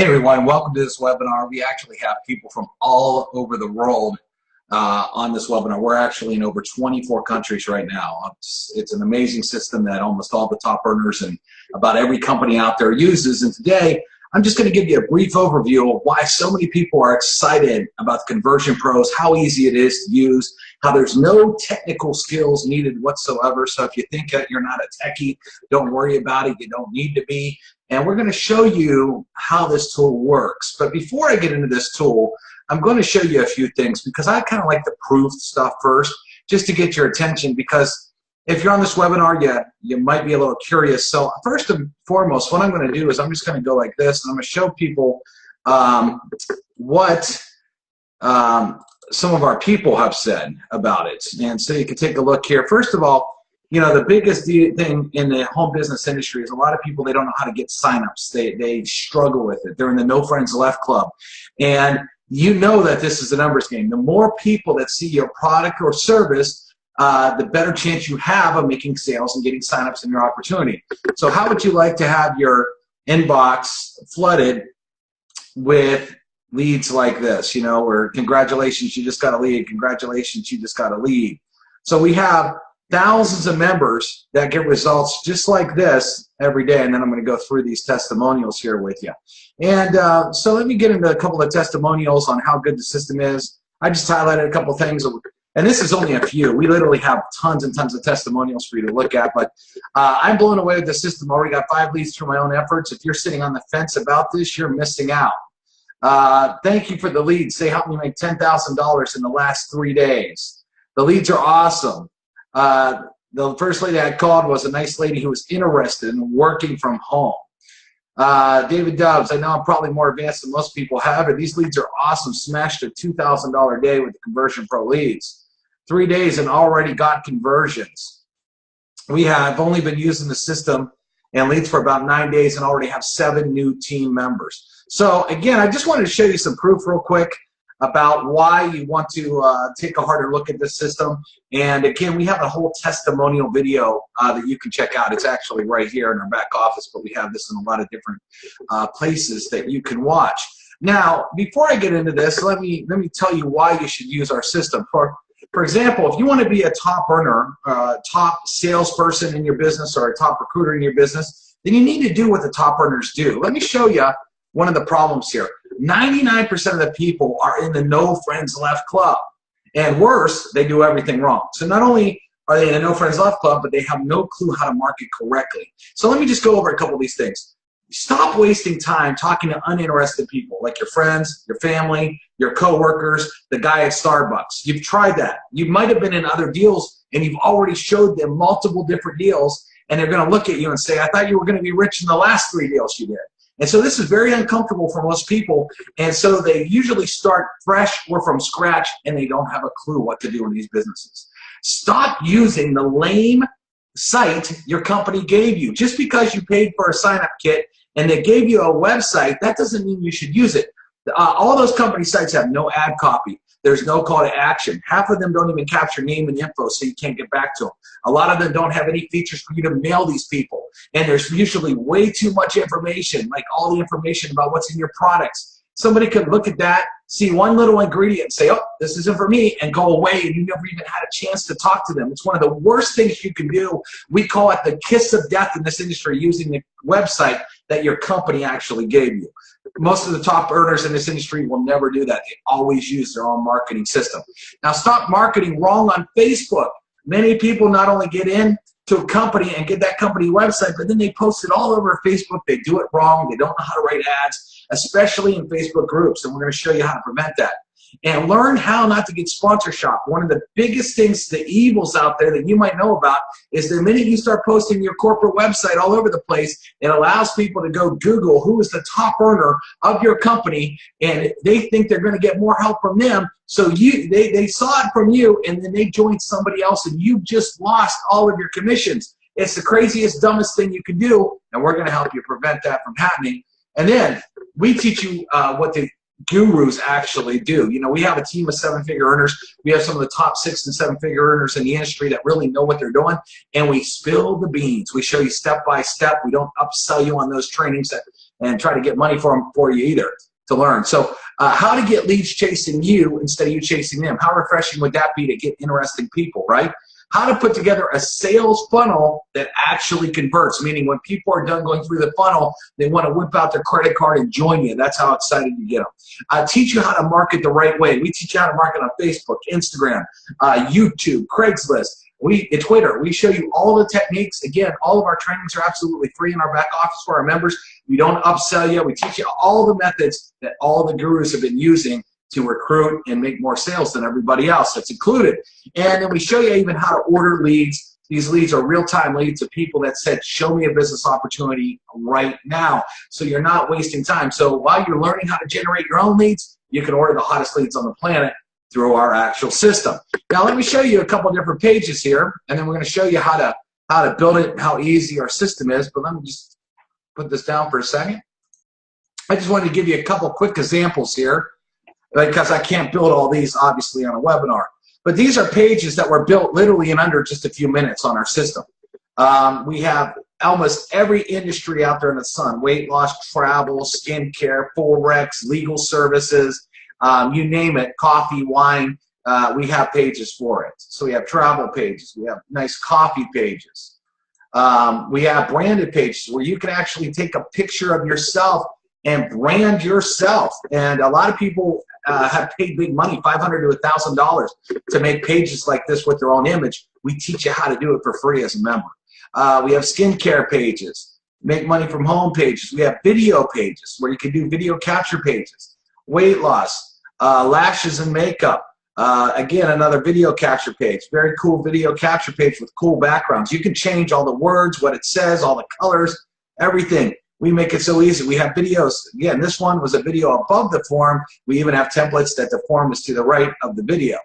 Hey everyone, welcome to this webinar. We actually have people from all over the world on this webinar. We're actually in over 24 countries right now. It's an amazing system that almost all the top earners and about every company out there uses. And today, I'm just going to give you a brief overview of why so many people are excited about the Conversion Pros, how easy it is to use, how there's no technical skills needed whatsoever. So if you think that you're not a techie, don't worry about it. You don't need to be. And we're going to show you how this tool works. But before I get into this tool, I'm going to show you a few things because I kind of like the proof stuff first, just to get your attention, because if you're on this webinar, you might be a little curious. So first and foremost, what I'm going to do is I'm just going to go like this, and I'm going to show people what some of our people have said about it. And so you can take a look here. First of all, you know, the biggest thing in the home business industry is a lot of people, they don't know how to get signups. They struggle with it. They're in the No Friends Left Club. And you know that this is a numbers game. The more people that see your product or service, the better chance you have of making sales and getting signups in your opportunity. So how would you like to have your inbox flooded with leads like this, you know, where congratulations, you just got a lead, congratulations, you just got a lead. So we have thousands of members that get results just like this every day, and then I'm going to go through these testimonials here with you. And so let me get into a couple of testimonials on how good the system is. I just highlighted a couple things, and this is only a few. We literally have tons and tons of testimonials for you to look at, but I'm blown away with the system. I already got 5 leads through my own efforts. If you're sitting on the fence about this, you're missing out. Thank you for the leads. They helped me make $10,000 in the last 3 days. The leads are awesome. The first lady I called was a nice lady who was interested in working from home. David Dobbs, I know I'm probably more advanced than most people have, but these leads are awesome. Smashed a $2,000 day with the Conversion Pro leads. 3 days and already got conversions. We have only been using the system and leads for about 9 days and already have 7 new team members. So again, I just wanted to show you some proof real quick about why you want to take a harder look at this system. And again, we have a whole testimonial video that you can check out. It's actually right here in our back office, but we have this in a lot of different places that you can watch. Now, before I get into this, let me tell you why you should use our system. For example, if you want to be a top earner, top salesperson in your business, or a top recruiter in your business, then you need to do what the top earners do. Let me show you one of the problems here. 99% of the people are in the No Friends Left Club. And worse, they do everything wrong. So not only are they in the No Friends Left Club, but they have no clue how to market correctly. So let me just go over a couple of these things. Stop wasting time talking to uninterested people, like your friends, your family, your coworkers, the guy at Starbucks. You've tried that. You might have been in other deals, and you've already showed them multiple different deals, and they're going to look at you and say, I thought you were going to be rich in the last 3 deals you did. And so this is very uncomfortable for most people, and so they usually start fresh or from scratch, and they don't have a clue what to do in these businesses. Stop using the lame site your company gave you. Just because you paid for a sign-up kit and they gave you a website, that doesn't mean you should use it. All those company sites have no ad copy. There's no call to action. Half of them don't even capture name and info, so you can't get back to them. A lot of them don't have any features for you to mail these people. And there's usually way too much information, like all the information about what's in your products. Somebody could look at that, see one little ingredient, and say, oh, this isn't for me, and go away, and you never even had a chance to talk to them. It's one of the worst things you can do. We call it the kiss of death in this industry, using the website that your company actually gave you. Most of the top earners in this industry will never do that. They always use their own marketing system. Now, stop marketing wrong on Facebook. Many people not only get in to a company and get that company website, but then they post it all over Facebook. They do it wrong. They don't know how to write ads, especially in Facebook groups, and we're going to show you how to prevent that. And learn how not to get sponsorship. One of the biggest things, the evils out there that you might know about, is the minute you start posting your corporate website all over the place, it allows people to go Google who is the top earner of your company, and they think they're going to get more help from them. So they saw it from you, and then they joined somebody else, and you just lost all of your commissions. It's the craziest, dumbest thing you can do, and we're going to help you prevent that from happening. And then we teach you what the gurus actually do. You know, we have a team of 7-figure earners. We have some of the top 6- and 7-figure earners in the industry that really know what they're doing, and we spill the beans. We show you step by step. We don't upsell you on those trainings and try to get money for you either to learn. So how to get leads chasing you instead of you chasing them. How refreshing would that be to get interesting people, right? How to put together a sales funnel that actually converts, meaning when people are done going through the funnel, they want to whip out their credit card and join you. That's how excited you get them. Teach you how to market the right way. We teach you how to market on Facebook, Instagram, YouTube, Craigslist, Twitter. We show you all the techniques. Again, all of our trainings are absolutely free in our back office for our members. We don't upsell you. We teach you all the methods that all the gurus have been using to recruit and make more sales than everybody else. That's included. And then we show you even how to order leads. These leads are real-time leads of people that said, show me a business opportunity right now. So you're not wasting time. So while you're learning how to generate your own leads, you can order the hottest leads on the planet through our actual system. Now let me show you a couple different pages here, and then we're going to show you how to build it and how easy our system is. But let me just put this down for a second. I just wanted to give you a couple quick examples here, because I can't build all these obviously on a webinar. But these are pages that were built literally in under just a few minutes on our system. We have almost every industry out there in the sun: weight loss, travel, skincare, forex, legal services, you name it, coffee, wine. We have pages for it. So we have travel pages. We have nice coffee pages. We have branded pages where you can actually take a picture of yourself and brand yourself. And a lot of people have paid big money, $500 to $1,000, to make pages like this with their own image. We teach you how to do it for free as a member. We have skincare pages, make money from home pages. We have video pages where you can do video capture pages, weight loss, lashes and makeup. Again, another video capture page. Very cool video capture page with cool backgrounds. You can change all the words, what it says, all the colors, everything. We make it so easy. We have videos. Again, this one was a video above the form. We even have templates that the form is to the right of the video.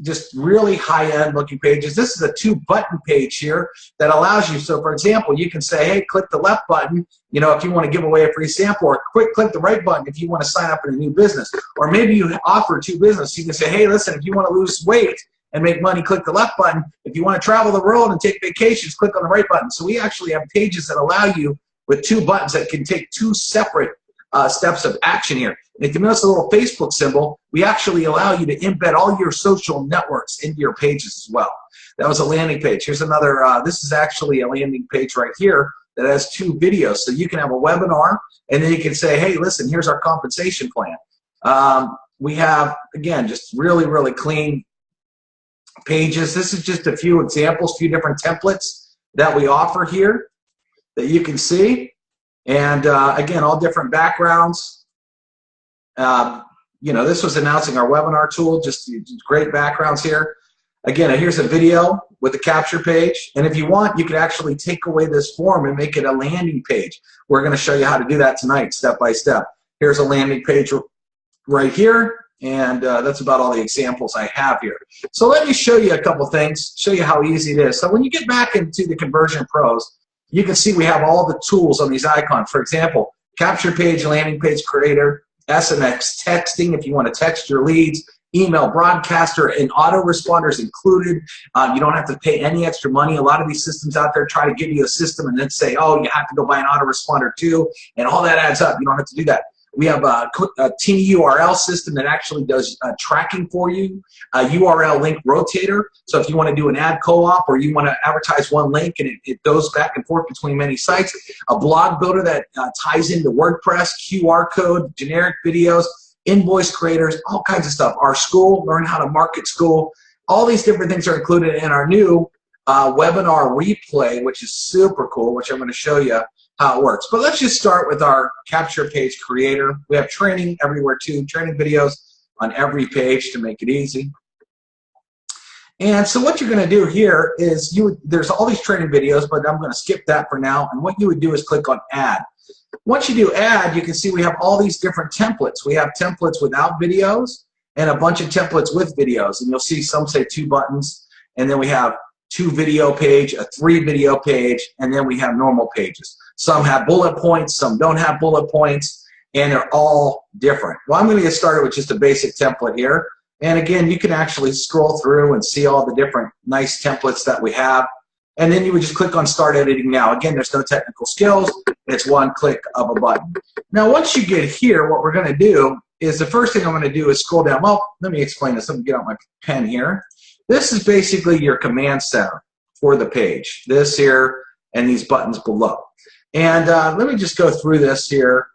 Just really high-end looking pages. This is a 2-button page here that allows you. So, for example, you can say, hey, click the left button, you know, if you want to give away a free sample, or click the right button if you want to sign up in a new business. Or maybe you offer 2 businesses. You can say, hey, listen, if you want to lose weight and make money, click the left button. If you want to travel the world and take vacations, click on the right button. So we actually have pages that allow you with 2 buttons that can take 2 separate steps of action here. And if you notice the little Facebook symbol, we actually allow you to embed all your social networks into your pages as well. That was a landing page. Here's another, this is actually a landing page right here that has 2 videos. So you can have a webinar, and then you can say, hey, listen, here's our compensation plan. We have, again, just really, really clean pages. This is just a few examples, few different templates that we offer here that you can see. And again, all different backgrounds. You know, this was announcing our webinar tool, just great backgrounds here. Again, here's a video with a capture page. And if you want, you could actually take away this form and make it a landing page. We're going to show you how to do that tonight, step by step. Here's a landing page right here. And that's about all the examples I have here. So let me show you a couple things, show you how easy it is. So when you get back into the Conversion Pros, you can see we have all the tools on these icons. For example, capture page, landing page creator, SMS texting if you want to text your leads, email broadcaster, and autoresponders included. You don't have to pay any extra money. A lot of these systems out there try to give you a system and then say, oh, you have to go buy an autoresponder too, and all that adds up. You don't have to do that. We have a TURL system that actually does tracking for you, a URL link rotator. So if you want to do an ad co-op or you want to advertise one link and it goes back and forth between many sites, a blog builder that ties into WordPress, QR code, generic videos, invoice creators, all kinds of stuff. Our school, Learn How to Market School, all these different things are included in our new webinar replay, which is super cool, which I'm going to show you how it works. But let's just start with our capture page creator. We have training everywhere too, training videos on every page to make it easy. And so what you're going to do here is there's all these training videos, but I'm going to skip that for now. And what you would do is click on add. Once you do add, you can see we have all these different templates. We have templates without videos and a bunch of templates with videos. And you'll see some say 2 buttons, and then we have 2 video page, a 3 video page, and then we have normal pages. Some have bullet points, some don't have bullet points, and they're all different. Well, I'm going to get started with just a basic template here. And again, you can actually scroll through and see all the different nice templates that we have. And then you would just click on Start Editing Now. Again, there's no technical skills. It's one click of a button. Now, once you get here, what we're going to do is the first thing I'm going to do is scroll down. Well, let me explain this. Let me get out my pen here. This is basically your command center for the page. This here and these buttons below. And let me just go through this here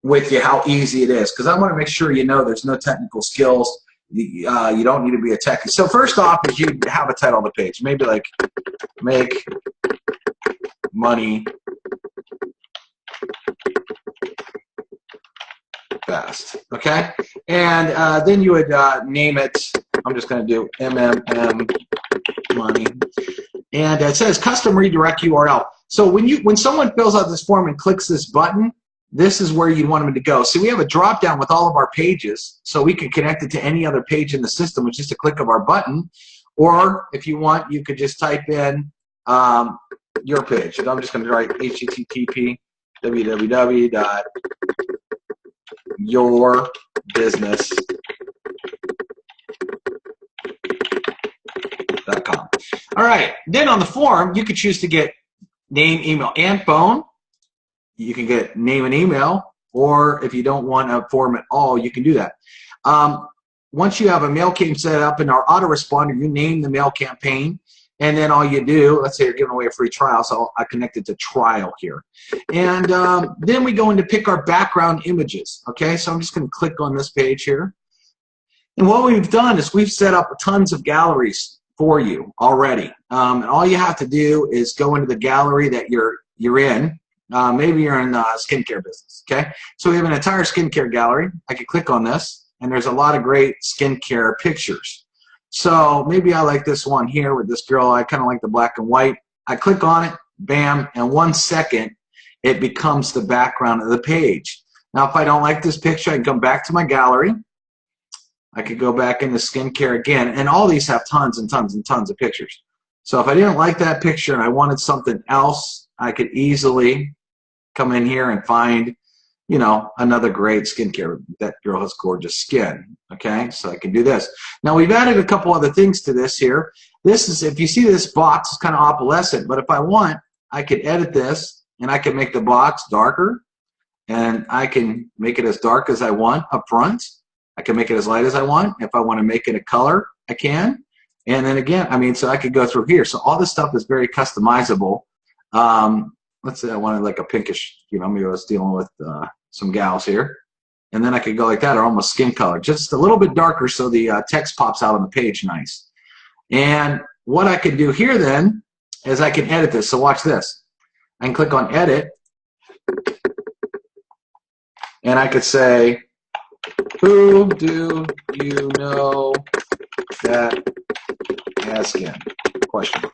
with you, how easy it is, because I want to make sure you know there's no technical skills. You don't need to be a techie. So first off is you have a title of the page. Maybe like Make Money Fast. Okay? And then you would name it, I'm just going to do MMM Money. And it says custom redirect URL. So when someone fills out this form and clicks this button, this is where you want them to go. So we have a drop down with all of our pages, so we can connect it to any other page in the system with just a click of our button. Or if you want, you could just type in your page. And I'm just going to write http www.yourbusiness.com. All right. Then on the form, you could choose to get name, email, and phone. You can get name and email, or if you don't want a form at all, you can do that. Once you have a mail campaign set up in our autoresponder, you name the mail campaign, and then all you do, let's say you're giving away a free trial, so I connect it to trial here. And then we go in to pick our background images, okay? So I'm just going to click on this page here. And what we've done is we've set up tons of galleries for you already. And all you have to do is go into the gallery that you're in. Maybe you're in the skincare business, okay? So we have an entire skincare gallery. I can click on this, and there's a lot of great skincare pictures. So maybe I like this one here with this girl. I kind of like the black and white. I click on it, bam, and 1 second, it becomes the background of the page. Now, if I don't like this picture, I can come back to my gallery. I could go back into skincare again, and all these have tons and tons and tons of pictures. So if I didn't like that picture and I wanted something else, I could easily come in here and find, you know, another great skincare. That girl has gorgeous skin, okay? So I can do this. Now, we've added a couple other things to this here. This is, if you see this box, it's kind of opalescent, but if I want, I could edit this, and I can make the box darker, and I can make it as dark as I want up front. I can make it as light as I want. If I want to make it a color, I can. And then again, I mean, so I could go through here. So all this stuff is very customizable. Let's say I wanted like a pinkish, you know, maybe I was dealing with some gals here. And then I could go like that, or almost skin color, just a little bit darker so the text pops out on the page nice. And what I could do here then is I can edit this. So watch this. I can click on edit, and I could say, who do you know that has skin? Question mark.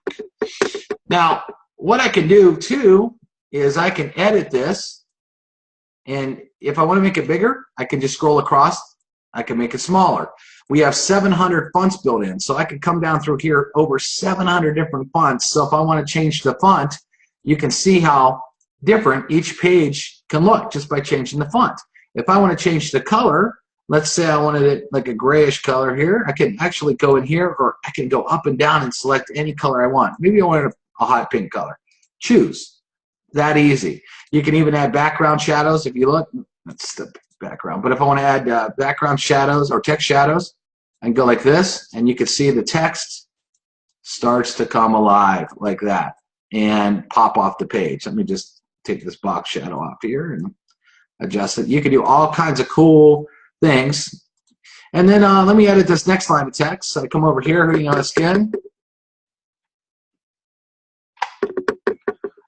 Now, what I can do too is I can edit this, and if I want to make it bigger, I can just scroll across. I can make it smaller. We have 700 fonts built in, so I can come down through here over 700 different fonts. So if I want to change the font, you can see how different each page can look just by changing the font. If I want to change the color, let's say I wanted it like a grayish color here, I can actually go in here, or I can go up and down and select any color I want. Maybe I wanted a hot pink color. Choose. That easy. You can even add background shadows. If you look, that's the background. But if I want to add background shadows or text shadows, I can go like this, and you can see the text starts to come alive like that and pop off the page. Let me just take this box shadow off here and adjust it. You can do all kinds of cool things. And then let me edit this next line of text. So I come over here, you know, skin.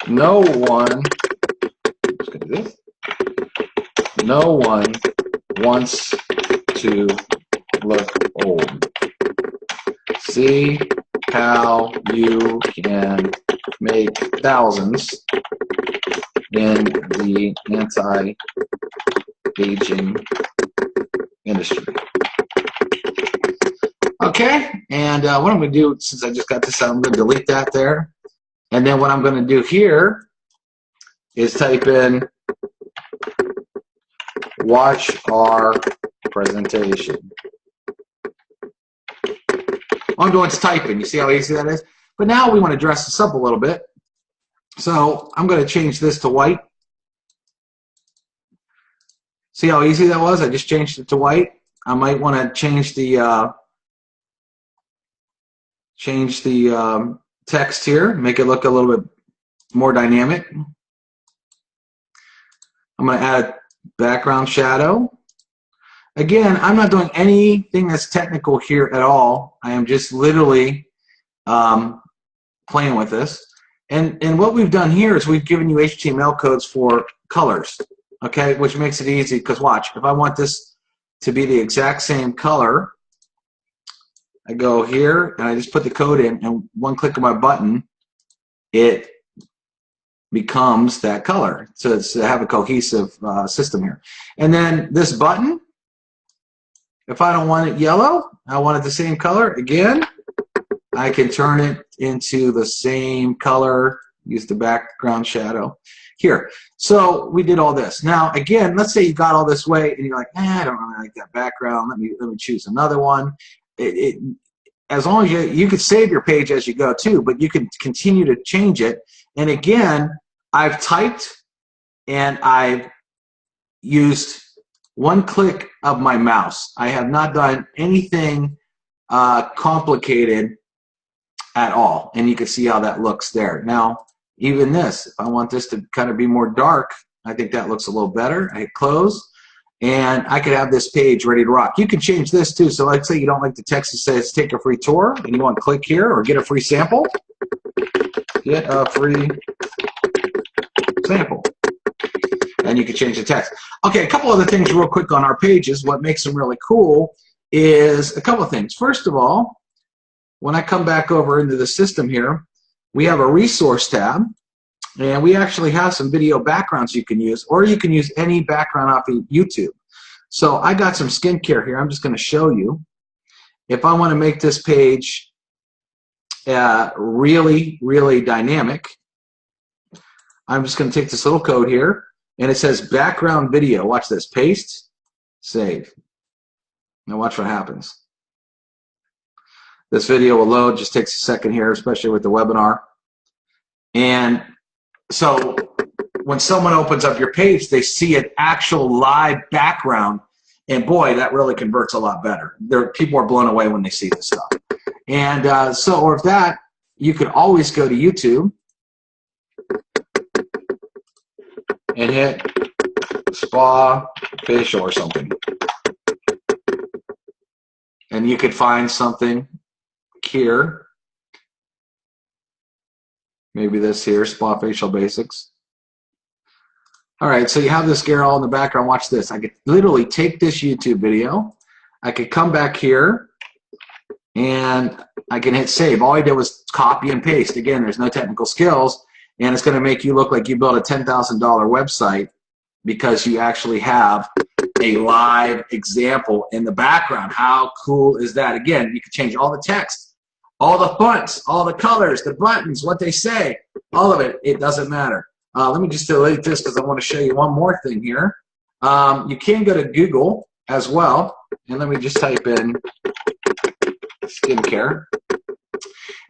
No one, let's do this. No one wants to look old. See how you can make thousands in the anti-aging industry. Okay, and what I'm going to do, since I just got this out, I'm going to delete that there. And then what I'm going to do here is type in watch our presentation. All I'm doing is typing. You see how easy that is? But now we want to dress this up a little bit. So I'm going to change this to white. See how easy that was? I just changed it to white. I might want to change the text here, make it look a little bit more dynamic. I'm going to add a background shadow. Again, I'm not doing anything that's technical here at all. I am just literally playing with this. And what we've done here is we've given you HTML codes for colors, okay, which makes it easy because watch, if I want this to be the exact same color, I go here and I just put the code in, and one click of my button, it becomes that color. So it's to have a cohesive system here. And then this button, if I don't want it yellow, I want it the same color, again, I can turn it into the same color, use the background shadow here. So we did all this. Now, again, let's say you got all this way and you're like, I don't really like that background. Let me choose another one. As long as you could save your page as you go too, but you can continue to change it. And again, I've typed and I've used one click of my mouse. I have not done anything complicated at all, and you can see how that looks there. Now, even this, if I want this to kind of be more dark, I think that looks a little better. I hit close, and I could have this page ready to rock. You can change this too. So let's say you don't like the text that says take a free tour, and you want to click here or get a free sample. Get a free sample. And you can change the text. Okay, a couple other things real quick on our pages. What makes them really cool is a couple of things. First of all, when I come back over into the system here, we have a resource tab, and we actually have some video backgrounds you can use, or you can use any background off of YouTube. So I got some skincare here. I'm just going to show you. If I want to make this page really, really dynamic, I'm just going to take this little code here, and it says background video. Watch this. Paste, save. Now watch what happens. This video will load, just takes a second here, especially with the webinar. And so when someone opens up your page, they see an actual live background, and boy, that really converts a lot better. People are blown away when they see this stuff. And or if that, you could always go to YouTube and hit spa facial or something. And you could find something here, maybe this here, spa facial basics. All right, so you have this gear all in the background. Watch this. I could literally take this YouTube video, I could come back here, and I can hit save. All I did was copy and paste. Again, there's no technical skills, and it's going to make you look like you built a $10,000 website because you actually have a live example in the background. How cool is that? Again, you can change all the text, all the fonts, all the colors, the buttons, what they say, all of it. It doesn't matter. Let me just delete this because I want to show you one more thing here. You can go to Google as well, and let me just type in skincare.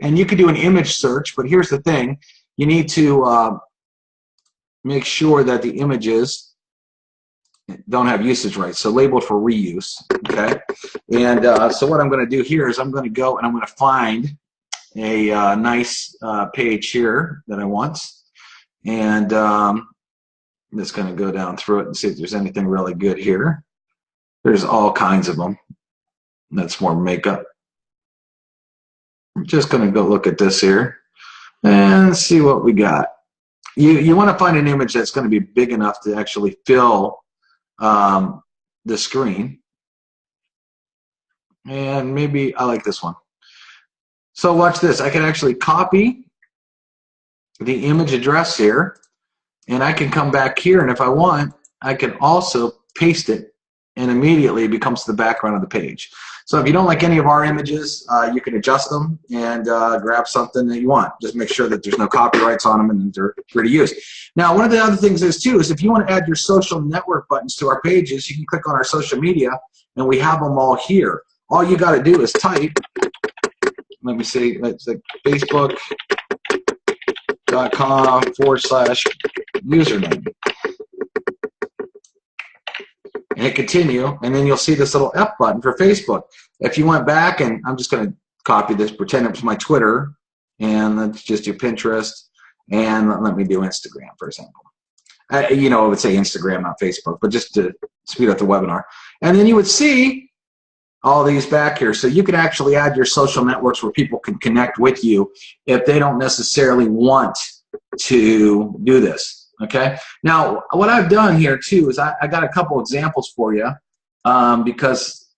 And you can do an image search, but here's the thing. You need to make sure that the images don't have usage rights, so labeled for reuse, okay? And so what I'm going to do here is I'm going to go and I'm going to find a nice page here that I want, and I'm just going to go down through it and see if there's anything really good here. There's all kinds of them. That's more makeup. I'm just going to go look at this here and see what we got. You want to find an image that's going to be big enough to actually fill the screen, and maybe I like this one. So watch this. I can actually copy the image address here, and I can come back here, and if I want, I can also paste it, and immediately it becomes the background of the page. So if you don't like any of our images, you can adjust them and grab something that you want. Just make sure that there's no copyrights on them and they're free to use. Now, one of the other things is too is if you want to add your social network buttons to our pages, you can click on our social media, and we have them all here. All you got to do is type let me see, it's like facebook.com/username. And hit continue, and then you'll see this little F button for Facebook. If you went back, and I'm just going to copy this, pretend it's my Twitter, and let's just do Pinterest, and let me do Instagram, for example. You know, I would say Instagram, not Facebook, but just to speed up the webinar. And then you would see all these back here. So you can actually add your social networks where people can connect with you if they don't necessarily want to do this. Okay. Now, what I've done here too is I got a couple examples for you because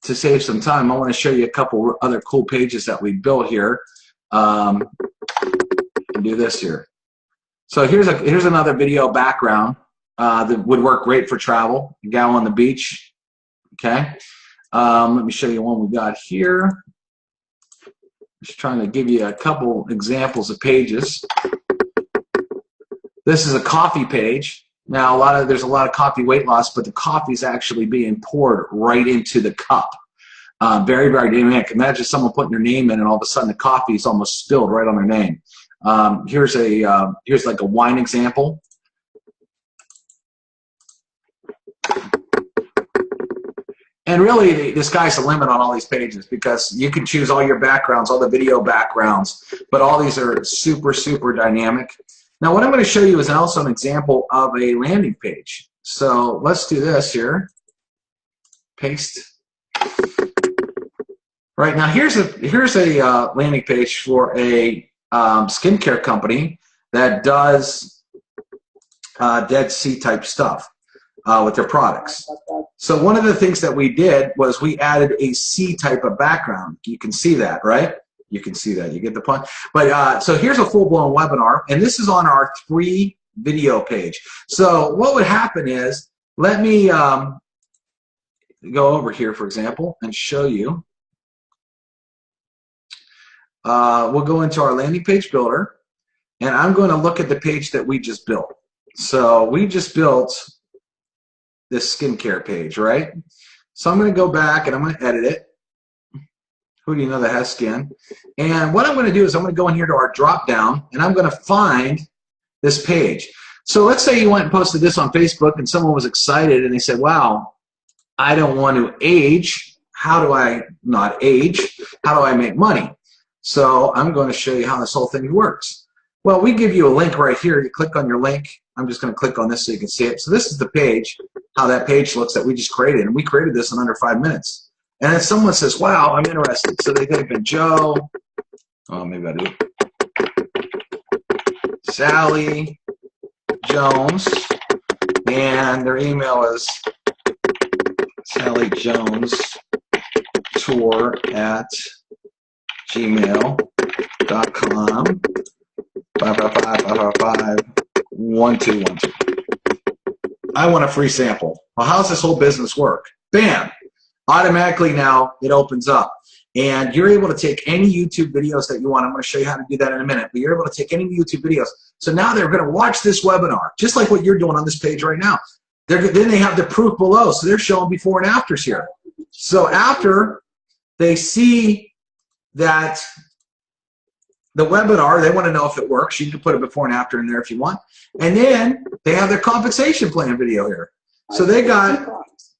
to save some time, I want to show you a couple other cool pages that we built here. And do this here. So here's another video background that would work great for travel. A gal on the beach. Okay. Let me show you one we got here. Just trying to give you a couple examples of pages. This is a coffee page. Now, there's a lot of coffee weight loss, but the coffee is actually being poured right into the cup. Very, very dynamic. Imagine someone putting their name in, and all of a sudden the coffee is almost spilled right on their name. Here's like a wine example. And really, the sky's the limit on all these pages because you can choose all your backgrounds, all the video backgrounds, but all these are super, super dynamic. Now, what I'm going to show you is also an example of a landing page. So let's do this here. Paste. Right now, here's a landing page for a skincare company that does Dead Sea type stuff with their products. So one of the things that we did was we added a sea type of background. You can see that, right? You can see that. You get the point? But so here's a full-blown webinar, and this is on our 3 video page. So what would happen is, let me go over here, for example, and show you. We'll go into our landing page builder, and I'm going to look at the page that we just built. So we just built this skincare page, right? So I'm going to go back and I'm going to edit it. Who do you know that has skin? And what I'm going to do is I'm going to go in here to our drop down, and I'm going to find this page. So let's say you went and posted this on Facebook, and someone was excited, and they said, wow, I don't want to age. How do I not age? How do I make money? So I'm going to show you how this whole thing works. Well, we give you a link right here. You click on your link. I'm just going to click on this so you can see it. So this is the page, how that page looks that we just created. And we created this in under 5 minutes. And then someone says, wow, I'm interested. So they type in Joe. Oh, maybe I do. Sally Jones. And their email is sallyjonestour@gmail.com. 555-555-1212. I want a free sample. Well, how's this whole business work? Bam! Automatically now it opens up. And you're able to take any YouTube videos that you want. I'm going to show you how to do that in a minute. But you're able to take any YouTube videos. So now they're going to watch this webinar, just like what you're doing on this page right now. Then they have the proof below. So they're showing before and afters here. So after they see that the webinar, they want to know if it works. You can put a before and after in there if you want. And then they have their compensation plan video here. So they got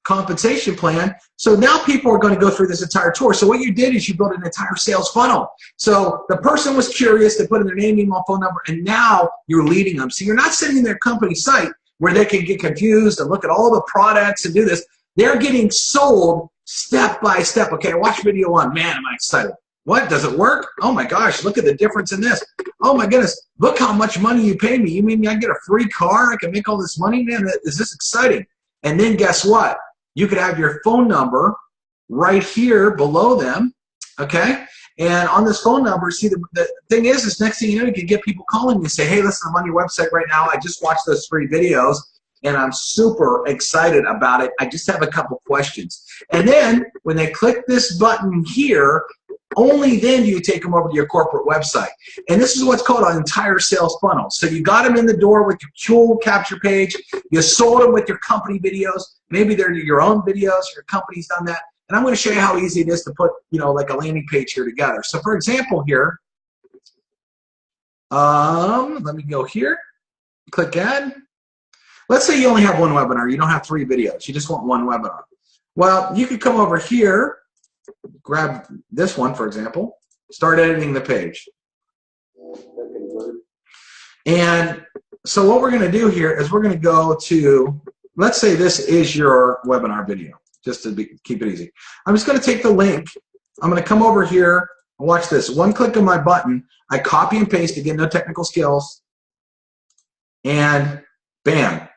compensation plan. So now people are going to go through this entire tour. So what you did is you built an entire sales funnel. So the person was curious, they put in their name, email, phone number, and now you're leading them. So you're not sitting in their company site where they can get confused and look at all the products and do this. They're getting sold step by step. Okay, watch video 1. Man, am I excited. What? Does it work? Oh my gosh, look at the difference in this. Oh my goodness, look how much money you pay me. You mean I get a free car? I can make all this money? Man, is this exciting? And then guess what? You could have your phone number right here below them, okay? And on this phone number, see, the thing is next thing you know, you can get people calling you and say, hey, listen, I'm on your website right now. I just watched those free videos, and I'm super excited about it. I just have a couple questions. And then when they click this button here, only then do you take them over to your corporate website. And this is what's called an entire sales funnel. So you got them in the door with your tool capture page. You sold them with your company videos. Maybe they're your own videos. Your company's done that. And I'm going to show you how easy it is to put, like a landing page here together. So for example here, let me go here, click add. Let's say you only have one webinar. You don't have 3 videos. You just want one webinar. Well, you could come over here, grab this one, for example, start editing the page. And so what we're going to do here is we're going to go to, let's say this is your webinar video, just to keep it easy. I'm just going to take the link. I'm going to come over here and watch this. One click of my button, I copy and paste, again, no technical skills, and bam,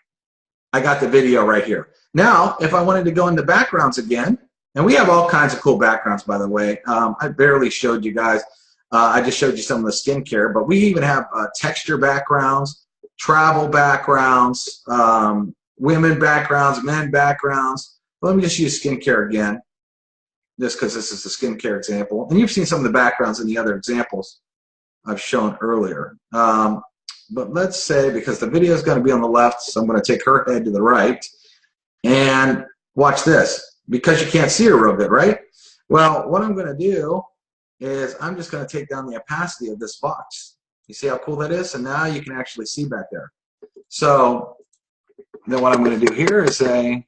I got the video right here. Now, if I wanted to go into backgrounds again, and we have all kinds of cool backgrounds, by the way. I barely showed you guys. I just showed you some of the skincare, but we even have texture backgrounds, travel backgrounds, women backgrounds, men backgrounds. Let me just use skincare again, just because this is the skincare example. And you've seen some of the backgrounds in the other examples I've shown earlier. But let's say, because the video is going to be on the left, so I'm going to take her head to the right. And watch this, because you can't see her real good, right? Well, what I'm going to do is I'm just going to take down the opacity of this box. You see how cool that is? And now you can actually see back there. So then what I'm going to do here is say,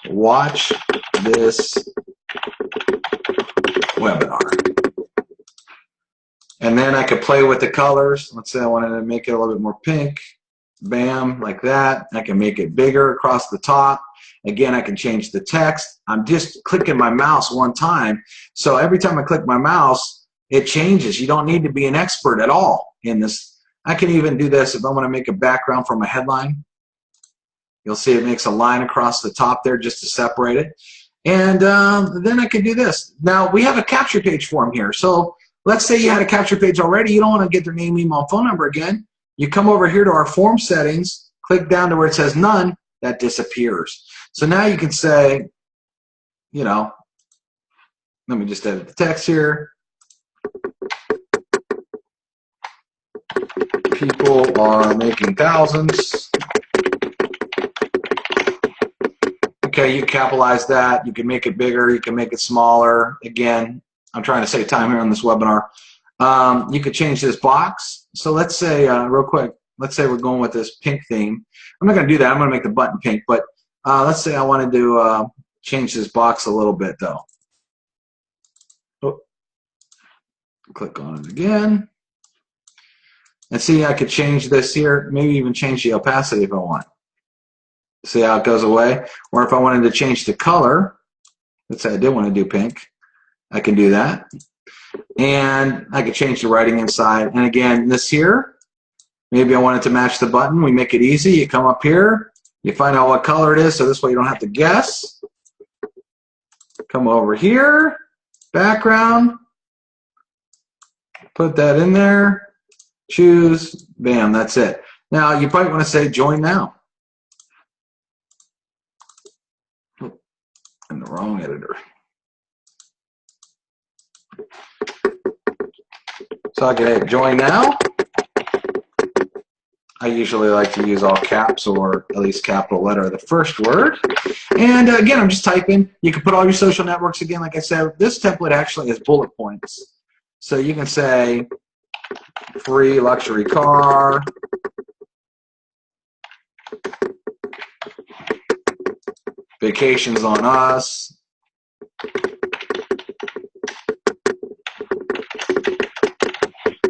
watch this webinar. And then I could play with the colors. Let's say I wanted to make it a little bit more pink. Bam, like that. I can make it bigger across the top. Again, I can change the text. I'm just clicking my mouse one time. So every time I click my mouse, it changes. You don't need to be an expert at all in this. I can even do this if I want to make a background for my headline. You'll see it makes a line across the top there just to separate it. And then I can do this. Now, we have a capture page form here. So let's say you had a capture page already. You don't want to get their name, email, and phone number again. You come over here to our form settings, click down to where it says none, that disappears. So now you can say, let me just edit the text here. People are making thousands. Okay, you capitalize that. You can make it bigger. You can make it smaller. Again, I'm trying to save time here on this webinar. You could change this box. So let's say, real quick, let's say we're going with this pink theme. I'm not going to do that. I'm going to make the button pink. But let's say I wanted to change this box a little bit, though. Oh. Click on it again. And see, I could change this here, maybe even change the opacity if I want. See how it goes away? Or if I wanted to change the color, let's say I did want to do pink, I can do that. And I could change the writing inside. And again, this here, maybe I want it to match the button. We make it easy. You come up here, you find out what color it is, so this way you don't have to guess. Come over here, background, put that in there, choose, bam, that's it. Now, you probably want to say join now. In the wrong editor. So I can hit join now. I usually like to use all caps or at least capital letter the first word. And again, I'm just typing. You can put all your social networks again. Like I said, this template actually has bullet points. So you can say free luxury car, vacations on us,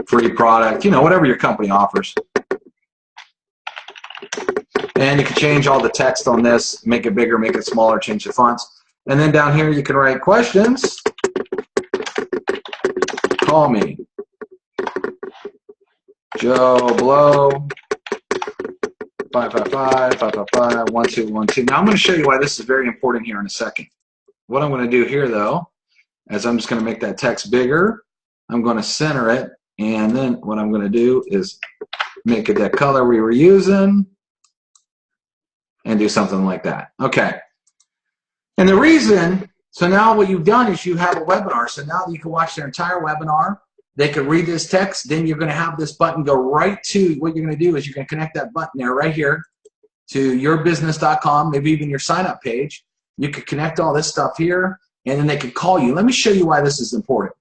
free product, whatever your company offers. And you can change all the text on this, make it bigger, make it smaller, change the fonts. And then down here you can write questions. Call me Joe Blow 555-555-1212. Now I'm going to show you why this is very important here in a second. What I'm going to do here though, is I'm just going to make that text bigger. I'm going to center it, and then what I'm going to do is make it that color we were using and do something like that. Okay. And the reason, so now what you've done is you have a webinar. So now you can watch their entire webinar. They can read this text. Then you're going to have this button go right to, what you're going to do is you're going to connect that button there right here to yourbusiness.com, maybe even your sign up page. You could connect all this stuff here, and then they could call you. Let me show you why this is important.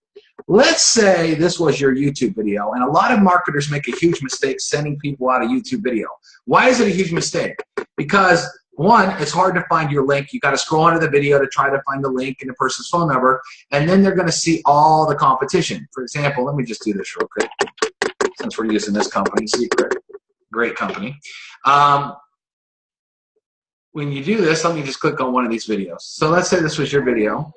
Let's say this was your YouTube video, and a lot of marketers make a huge mistake sending people out a YouTube video. Why is it a huge mistake? Because one, it's hard to find your link. You got to scroll under the video to try to find the link and the person's phone number, and then they're going to see all the competition. For example, let me just do this real quick since we're using this company, Secret, great company. When you do this, let me just click on one of these videos. So let's say this was your video.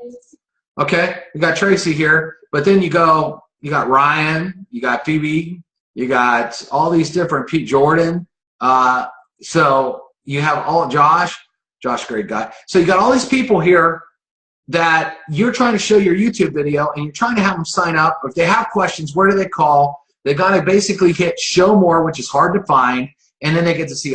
Okay, you got Tracy here, but then you got Ryan, you got Phoebe, you got all these different, Pete Jordan. So you have all Josh, great guy. So you got all these people here that you're trying to show your YouTube video, and you're trying to have them sign up. If they have questions, where do they call? They got to basically hit show more, which is hard to find. And then they get to see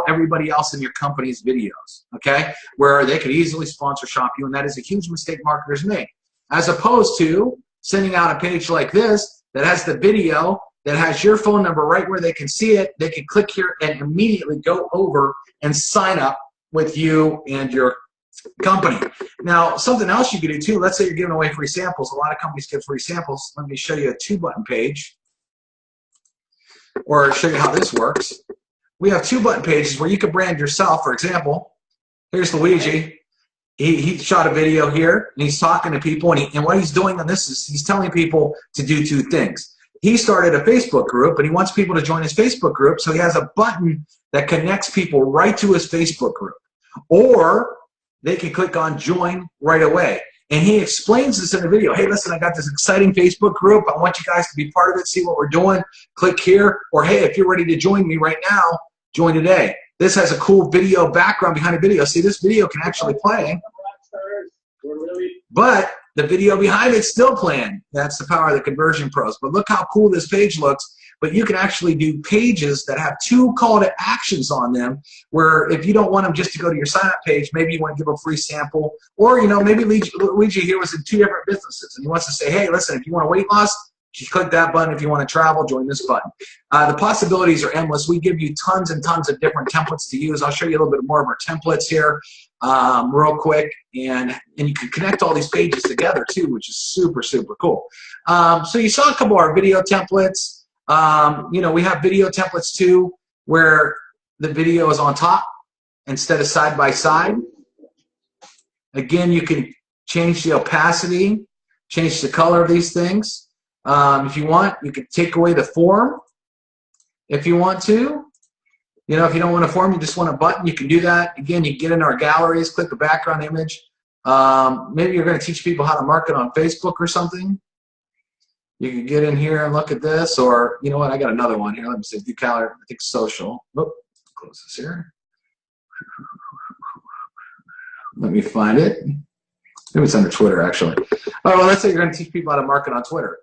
everybody else in your company's videos, okay, where they could easily sponsor shop you, and that is a huge mistake marketers make. As opposed to sending out a page like this that has the video, that has your phone number right where they can see it. They can click here and immediately go over and sign up with you and your company. Now, something else you could do too, let's say you're giving away free samples. A lot of companies give free samples. Let me show you a 2-button page, or show you how this works. We have 2-button pages where you can brand yourself. For example, here's Luigi. He shot a video here, and he's talking to people, and what he's doing on this is he's telling people to do 2 things. He started a Facebook group, and he wants people to join his Facebook group, so he has a button that connects people right to his Facebook group. Or they can click on join right away. And he explains this in the video. Hey, listen, I got this exciting Facebook group. I want you guys to be part of it, see what we're doing. Click here. Or, hey, if you're ready to join me right now, join today. This has a cool video background behind the video. See, this video can actually play, but the video behind it's still playing. That's the power of the conversion pros. But look how cool this page looks. But you can actually do pages that have 2 call to actions on them, where if you don't want them just to go to your sign up page, maybe you want to give a free sample, or maybe Luigi here was in 2 different businesses, and he wants to say, hey, listen, if you want weight loss, just click that button. If you want to travel, join this button. The possibilities are endless. We give you tons and tons of different templates to use. I'll show you a little bit more of our templates here real quick, and you can connect all these pages together too, which is super, super cool. So you saw a couple of our video templates. We have video templates too, where the video is on top instead of side by side. Again, you can change the opacity, change the color of these things. If you want, you can take away the form if you want to. If you don't want a form, you just want a button, you can do that. Again, you get in our galleries, click the background image. Maybe you're going to teach people how to market on Facebook or something. You can get in here and look at this, or you know what? I got another one here. Let me see. Do calendar. I think social. Oh, close this here. Let me find it. Maybe it's under Twitter, actually. Oh, well, let's say you're going to teach people how to market on Twitter,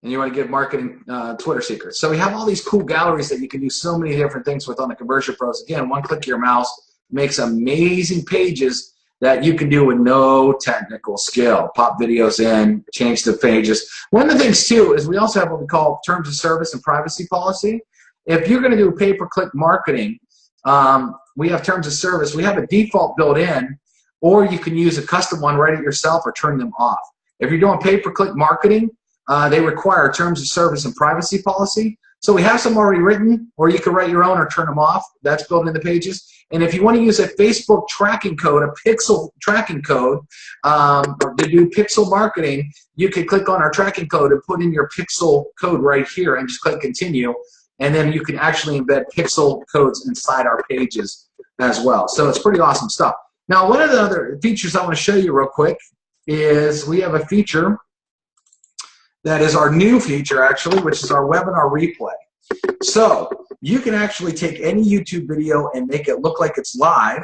and you want to give marketing Twitter secrets. So we have all these cool galleries that you can do so many different things with on the Conversion Pros. Again, one click of your mouse makes amazing pages that you can do with no technical skill. Pop videos in, change the pages. One of the things too is we also have what we call terms of service and privacy policy. If you're going to do pay-per-click marketing, we have terms of service. We have a default built in, or you can use a custom one, write it yourself, or turn them off. If you're doing pay-per-click marketing, they require terms of service and privacy policy. So we have some already written, or you can write your own or turn them off. That's built in the pages. And if you want to use a Facebook tracking code, a pixel tracking code, or to do pixel marketing, you can click on our tracking code and put in your pixel code right here and just click continue. And then you can actually embed pixel codes inside our pages as well. So it's pretty awesome stuff. Now, one of the other features I want to show you real quick is we have a feature that is our new feature, actually, which is our webinar replay. So you can actually take any YouTube video and make it look like it's live,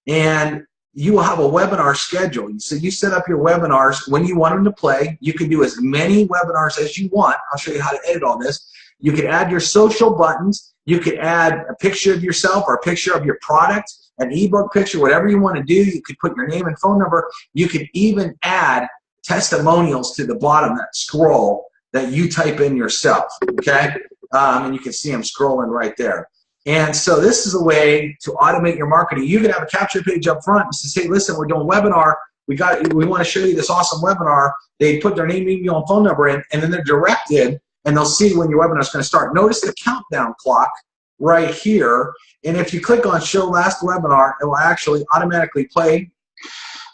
and you will have a webinar schedule. So you set up your webinars when you want them to play. You can do as many webinars as you want. I'll show you how to edit all this. You can add your social buttons. You can add a picture of yourself or a picture of your product, an ebook picture, whatever you want to do. You could put your name and phone number. You could even add testimonials to the bottom, that scroll that you type in yourself, okay? And you can see them scrolling right there. And so this is a way to automate your marketing. You can have a capture page up front and say, listen, we're doing a webinar. We want to show you this awesome webinar. They put their name, email, and phone number in, and then they're directed, and they'll see when your webinar is going to start. Notice the countdown clock right here. And if you click on show last webinar, it will actually automatically play.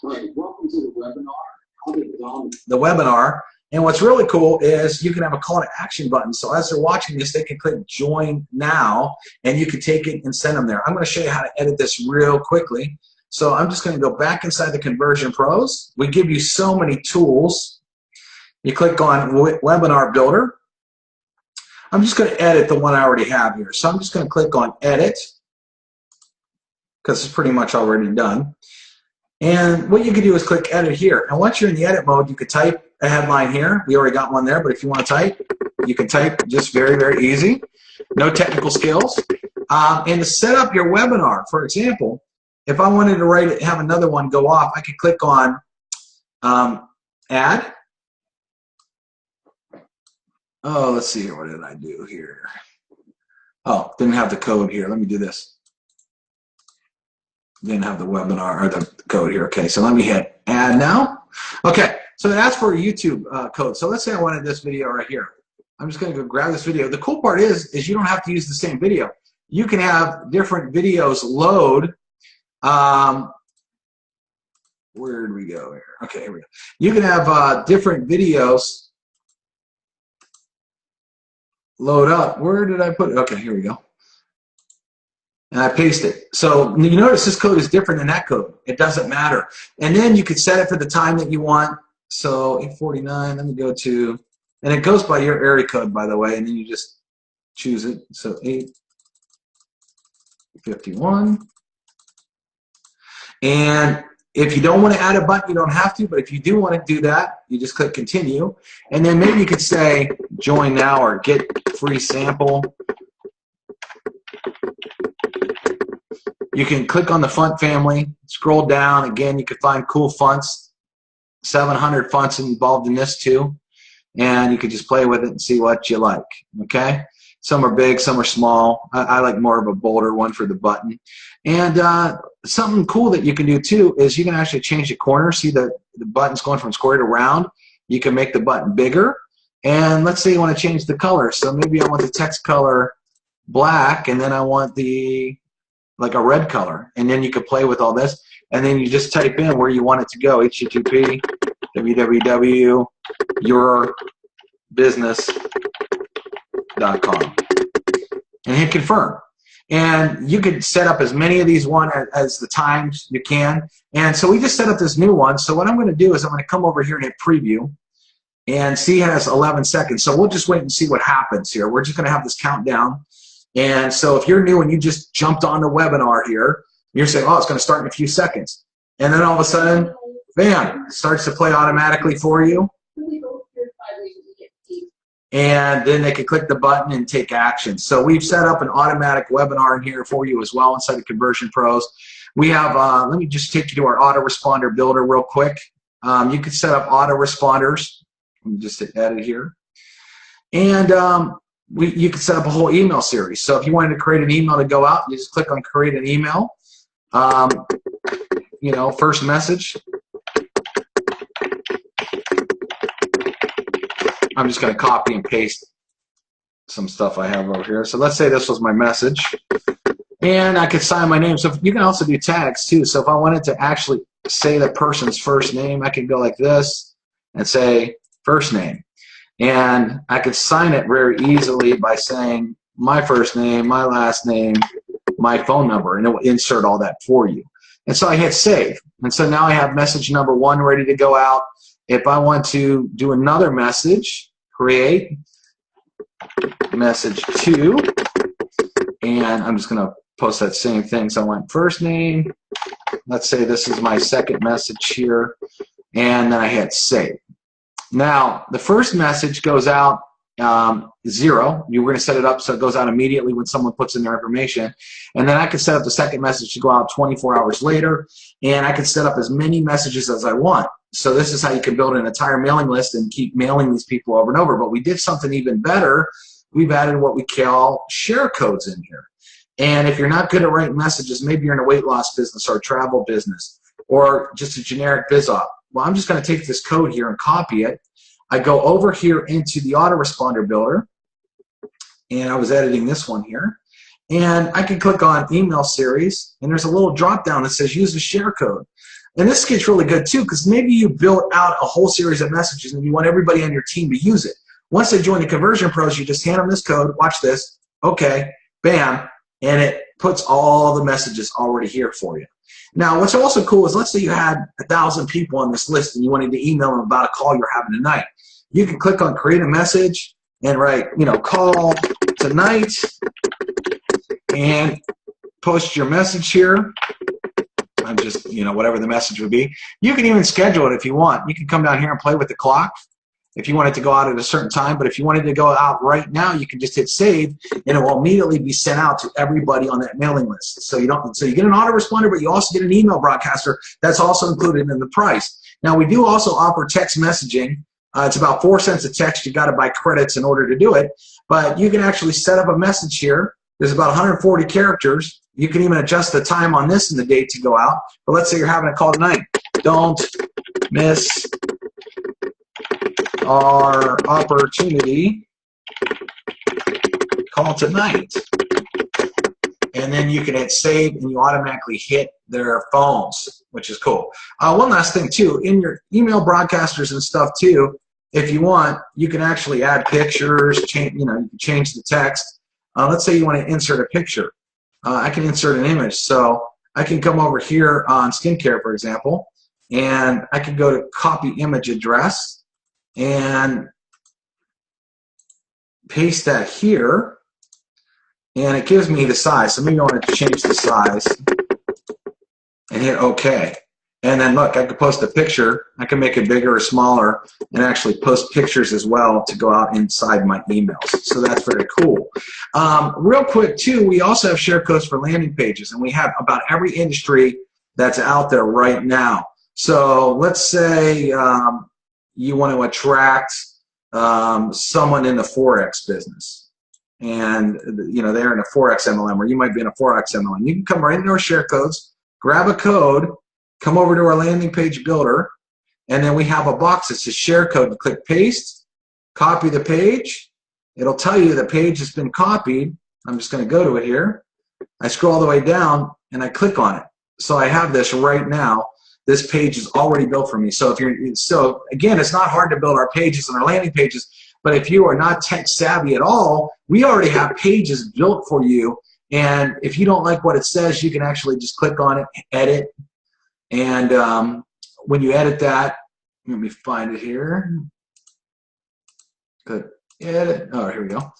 All right, welcome to the webinar. The webinar. And what's really cool is you can have a call to action button. So as they're watching this, they can click join now, and you can take it and send them there. I'm going to show you how to edit this real quickly. So I'm just going to go back inside the Conversion Pros. We give you so many tools. You click on Webinar Builder. I'm just going to edit the one I already have here. So I'm just going to click on Edit because it's pretty much already done. And what you can do is click Edit here. And once you're in the edit mode, you could type a headline here. We already got one there, but if you want to type, you can type just very, very easy. No technical skills. And to set up your webinar, for example, if I wanted to have another one go off, I could click on Add. Oh, let's see here. What did I do here? Oh, didn't have the code here. Let me do this. Didn't have the webinar or the code here. Okay, so let me hit Add now. Okay, so it asks for a YouTube code. So let's say I wanted this video right here. I'm just going to go grab this video. The cool part is you don't have to use the same video. You can have different videos load. Where did we go here? Okay, here we go. You can have different videos load up. Where did I put it? Okay, here we go. And I paste it. So you notice this code is different than that code. It doesn't matter. And then you could set it for the time that you want. So 8:49, let me go to, and it goes by your area code, by the way, and then you just choose it. So 8:51. And if you don't want to add a button, you don't have to, but if you do want to do that, you just click continue. And then maybe you could say join now or get free sample. You can click on the font family, scroll down. Again, you can find cool fonts, 700 fonts involved in this too. And you can just play with it and see what you like, okay? Some are big, some are small. I like more of a bolder one for the button. And something cool that you can do too is you can actually change the corner. See the button's going from square to round. You can make the button bigger. And let's say you want to change the color. So maybe I want the text color black, and then I want like a red color. And then you can play with all this. And then you just type in where you want it to go, http www.yourbusiness.com, and hit confirm. And you could set up as many of these as the times you can. And so we just set up this new one. So what I'm going to do is I'm going to come over here and hit preview, and see it has 11 seconds. So we'll just wait and see what happens here. We're just going to have this countdown. And so if you're new and you just jumped on the webinar here, you're saying, oh, it's going to start in a few seconds. And then all of a sudden, bam, it starts to play automatically for you. And then they can click the button and take action. So we've set up an automatic webinar in here for you as well inside the Conversion Pros. We have, let me just take you to our autoresponder builder real quick. You can set up autoresponders. Let me just hit edit here. And you can set up a whole email series. So if you wanted to create an email to go out, you just click on create an email. You know, first message. I'm just going to copy and paste some stuff I have over here. So let's say this was my message. And I could sign my name. So you can also do tags too. So if I wanted to actually say the person's first name, I could go like this and say first name. And I could sign it very easily by saying my first name, my last name, my phone number, and it will insert all that for you. And so I hit save. And so now I have message number 1 ready to go out. If I want to do another message, create message 2, and I'm just going to post that same thing. So I want first name. Let's say this is my second message here, and then I hit save. Now, the first message goes out 0. You were going to set it up so it goes out immediately when someone puts in their information. And then I could set up the second message to go out 24 hours later, and I could set up as many messages as I want. So this is how you can build an entire mailing list and keep mailing these people over and over. But we did something even better. We've added what we call share codes in here. And if you're not good at writing messages, maybe you're in a weight loss business or a travel business or just a generic biz op. Well, I'm just going to take this code here and copy it. I go over here into the autoresponder builder, and I was editing this one here. And I can click on email series, and there's a little drop down that says use a share code. And this gets really good too, because maybe you built out a whole series of messages and you want everybody on your team to use it. Once they join the Conversion Pros, you just hand them this code, watch this, okay, bam, and it puts all the messages already here for you. Now, what's also cool is, let's say you had 1,000 people on this list and you wanted to email them about a call you're having tonight. You can click on create a message and write, call tonight, and post your message here. I'm just, whatever the message would be. You can even schedule it if you want. You can come down here and play with the clock if you want it to go out at a certain time. But if you wanted to go out right now, you can just hit save, and it will immediately be sent out to everybody on that mailing list. So you get an autoresponder, but you also get an email broadcaster. That's also included in the price. Now, we do also offer text messaging. It's about 4 cents a text. You got to buy credits in order to do it. But you can actually set up a message here. There's about 140 characters. You can even adjust the time on this and the date to go out. But let's say you're having a call tonight. Don't miss our opportunity. Call tonight. And then you can hit save, and you automatically hit their phones, which is cool. One last thing too, in your email broadcasters and stuff too, if you want, you can actually add pictures, you can change the text. Let's say you want to insert a picture. I can insert an image. So I can come over here on skincare, for example, and I can go to copy image address and paste that here, and it gives me the size. So maybe I want to change the size and hit OK. And then look, I could post a picture. I can make it bigger or smaller and actually post pictures as well to go out inside my emails. So that's very cool. Real quick too, we also have share codes for landing pages, and we have about every industry that's out there right now. So let's say you want to attract someone in the Forex business, and they're in a Forex MLM, or you might be in a Forex MLM. You can come right into our share codes, grab a code, come over to our landing page builder, and then we have a box that says share code. You click paste, copy the page. It'll tell you the page has been copied. I'm just going to go to it here. I scroll all the way down and I click on it. So I have this right now. This page is already built for me. So again, it's not hard to build our pages and our landing pages, but if you are not tech savvy at all, we already have pages built for you. And if you don't like what it says, you can actually just click on it, edit. And when you edit that, let me find it here. Good. Edit. Oh, here we go.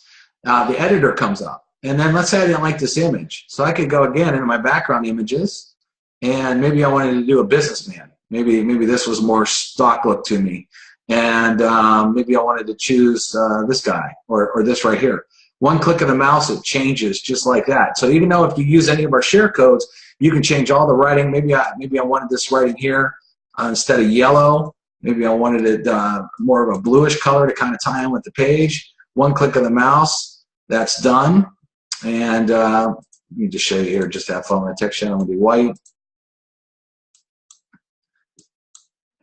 The editor comes up. And then let's say I didn't like this image. So I could go again into my background images, and maybe I wanted to do a businessman. Maybe this was more stock look to me. And maybe I wanted to choose this guy or this right here. One click of the mouse, it changes just like that. So even though if you use any of our share codes, you can change all the writing. Maybe I wanted this writing here instead of yellow. Maybe I wanted it more of a bluish color to kind of tie in with the page. One click of the mouse, that's done. And let me just show you here, just that following text channel will be white.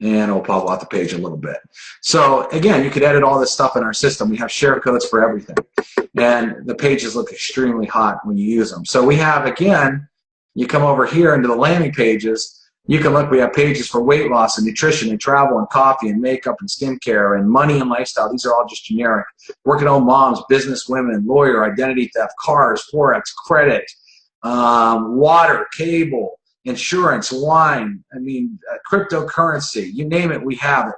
And it'll pop off the page a little bit. So again, you could edit all this stuff in our system. We have share codes for everything. And the pages look extremely hot when you use them. So we have, again, you come over here into the landing pages, you can look, we have pages for weight loss and nutrition and travel and coffee and makeup and skincare and money and lifestyle. These are all just generic. Working home moms, business women, lawyer, identity theft, cars, Forex, credit, water, cable, insurance, wine, cryptocurrency, you name it, we have it.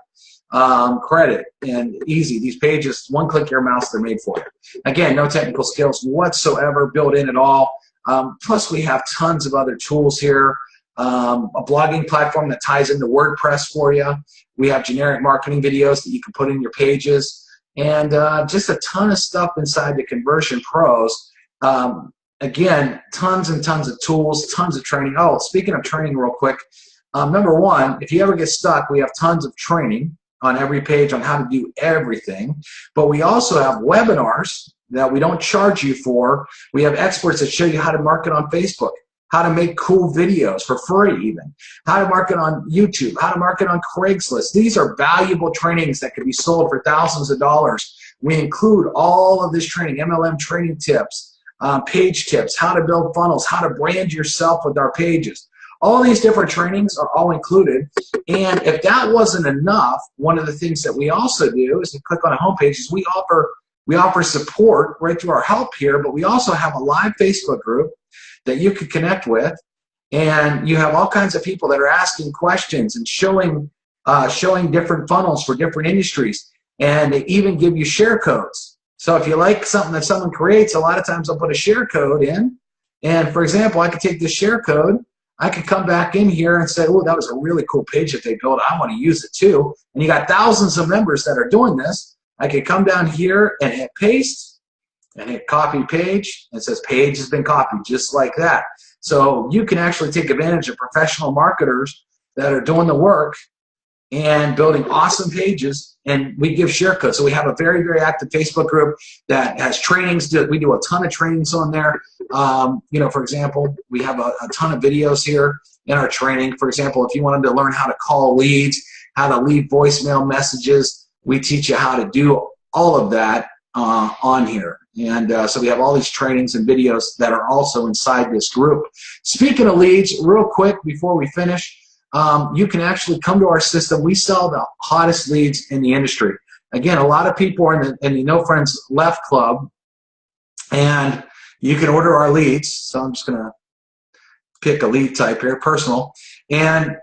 Credit, and easy. These pages, one click of your mouse, they're made for you. Again, no technical skills whatsoever built in at all. Plus, we have tons of other tools here. A blogging platform that ties into WordPress for you. We have generic marketing videos that you can put in your pages, and just a ton of stuff inside the Conversion Pros. Again, tons and tons of tools, tons of training. Oh, speaking of training real quick, number one, if you ever get stuck, we have tons of training on every page on how to do everything. But we also have webinars that we don't charge you for. We have experts that show you how to market on Facebook, how to make cool videos for free even, how to market on YouTube, how to market on Craigslist. These are valuable trainings that can be sold for thousands of dollars. We include all of this training, MLM training tips, page tips, how to build funnels, how to brand yourself with our pages. All these different trainings are all included. And if that wasn't enough, one of the things that we also do is to click on a homepage is we offer support right through our help here, but we also have a live Facebook group that you can connect with, and you have all kinds of people that are asking questions and showing different funnels for different industries, and they even give you share codes. So if you like something that someone creates, a lot of times I'll put a share code in, and for example, I could take this share code, I could come back in here and say, oh, that was a really cool page that they built, I want to use it too. And you got thousands of members that are doing this. I could come down here and hit paste and hit copy page. It says page has been copied, just like that. So you can actually take advantage of professional marketers that are doing the work and building awesome pages, and we give share codes. So we have a very, very active Facebook group that has trainings. We do a ton of trainings on there. You know, for example, we have a ton of videos here in our training. For example, if you wanted to learn how to call leads, how to leave voicemail messages, we teach you how to do all of that on here. And so we have all these trainings and videos that are also inside this group. Speaking of leads, real quick before we finish, you can actually come to our system. We sell the hottest leads in the industry. Again, a lot of people are in the No Friends Left Club, and you can order our leads. So I'm just going to pick a lead type here, personal, and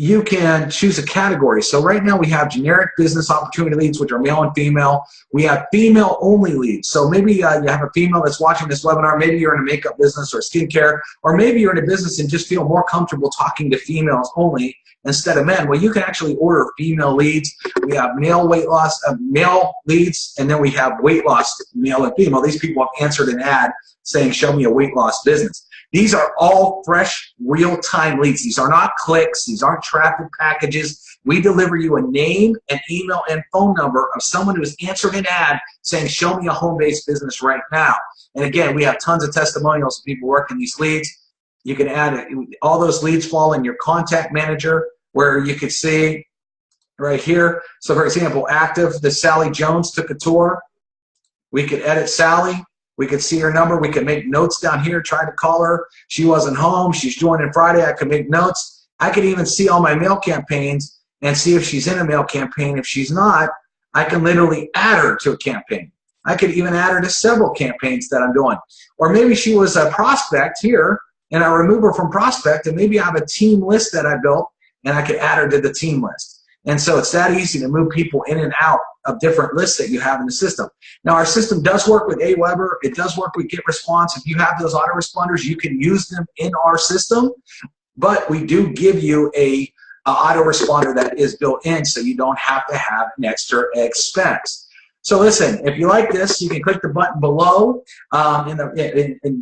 you can choose a category. So right now we have generic business opportunity leads, which are male and female. We have female-only leads. So maybe you have a female that's watching this webinar. Maybe you're in a makeup business or skincare, or maybe you're in a business and just feel more comfortable talking to females only instead of men. Well, you can actually order female leads. We have male weight loss, male leads, and then we have weight loss, male and female. These people have answered an ad saying, show me a weight loss business. These are all fresh, real-time leads. These are not clicks. These aren't traffic packages. We deliver you a name, an email, and phone number of someone who has answered an ad saying, show me a home-based business right now. And again, we have tons of testimonials of people working these leads. You can add all those leads fall in your contact manager, where you could see right here. So for example, active, the Sally Jones took a tour. We could edit Sally. We could see her number. We could make notes down here, try to call her. She wasn't home. She's joining Friday. I could make notes. I could even see all my mail campaigns and see if she's in a mail campaign. If she's not, I can literally add her to a campaign. I could even add her to several campaigns that I'm doing. Or maybe she was a prospect here, and I remove her from prospect, and maybe I have a team list that I built, and I could add her to the team list. And so it's that easy to move people in and out of different lists that you have in the system. Now, our system does work with Aweber. It does work with GetResponse. If you have those autoresponders, you can use them in our system. But we do give you a autoresponder that is built in, so you don't have to have an extra expense. So listen, if you like this, you can click the button below, and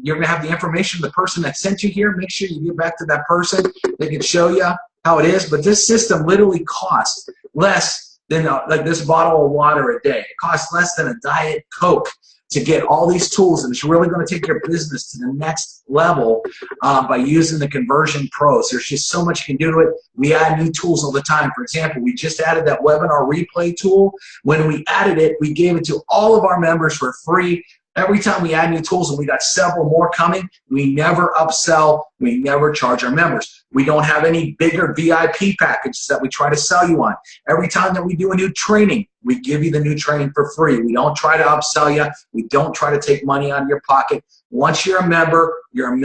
you're going to have the information of the person that sent you here. Make sure you get back to that person. They can show you how it is. But this system literally costs less than like this bottle of water a day. It costs less than a Diet Coke to get all these tools, and it's really going to take your business to the next level by using the Conversion Pros. There's just so much you can do to it. We add new tools all the time. For example, we just added that webinar replay tool. When we added it, we gave it to all of our members for free. Every time we add new tools, and we got several more coming, we never upsell, we never charge our members. We don't have any bigger VIP packages that we try to sell you on. Every time that we do a new training, we give you the new training for free. We don't try to upsell you. We don't try to take money out of your pocket. Once you're a member, and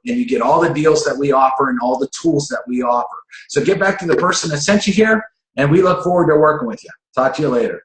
you get all the deals that we offer and all the tools that we offer. So get back to the person that sent you here, and we look forward to working with you. Talk to you later.